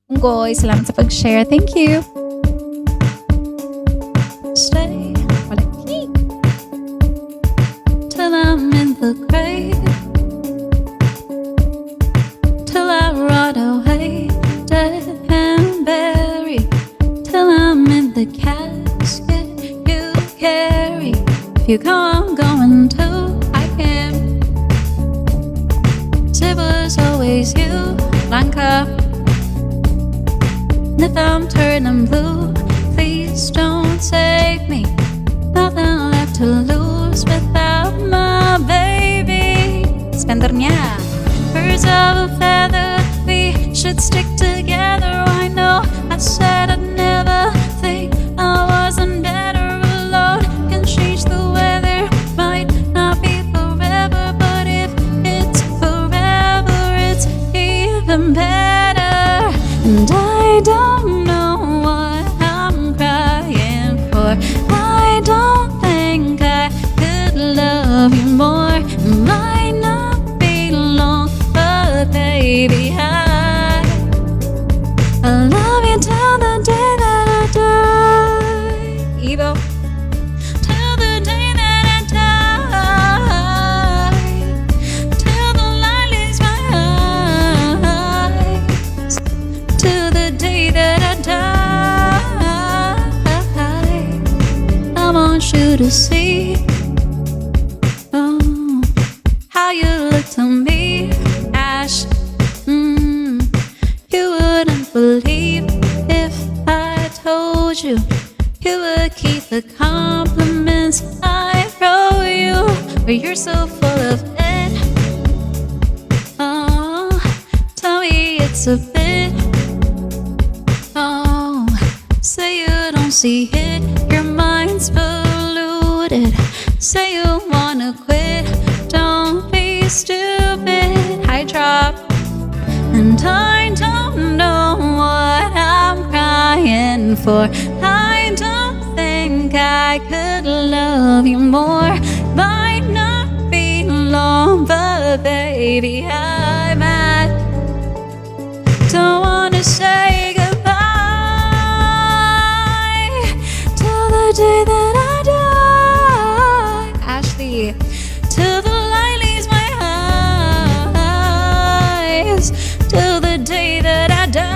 Unggoy, salamat sa pag-share. Thank you. Stay, wala keep till I'm in the grave, till I rot away, dead and buried, till I'm in the casket you carry. If you go, I'm going too. I can. It was always you, Blanca. And if I'm turning blue, please don't save me. Nothing left to lose without my baby. Spendernya. Birds of a feather, we should stick together. I know I said I'd never think I wasn't better alone. Can change the weather, might not be forever, but if it's forever, it's even better. And I don't know what I'm crying for. I don't think I could love you more. Might not be long, but baby, I love you till the day that I die. Evo. Till the day that I die. Till the light leaves my eyes. Till the day that I die. I want you to see how you look to me, Ash. You wouldn't believe if I told you. You would keep the compliments I throw you, but you're so full of it. Oh, tell me it's a bit. Oh, say you don't see it, your mind's polluted. Say you wanna quit, don't be stupid. High drop. And I don't know what I'm crying for. I don't think I could love you more. Might not be long, but baby, I'm at. Don't wanna say goodbye till the day that I die. Ashley, till the light leaves my eyes, till the day that I die.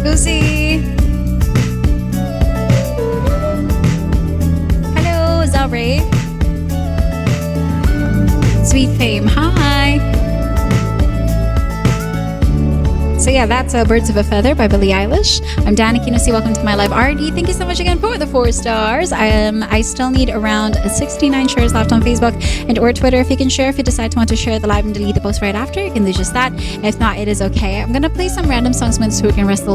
Lucy. Hello, Zalray. Sweet Fame, hi. So yeah, that's Birds of a Feather by Billie Eilish. I'm Dani Kinusi. Welcome to my live RD. Thank you so much again for the 4 stars. I still need around 69 shares left on Facebook and or Twitter. If you can share, if you decide to want to share the live and delete the post right after, you can do just that. If not, it is okay. I'm gonna play some random songs so we can rest the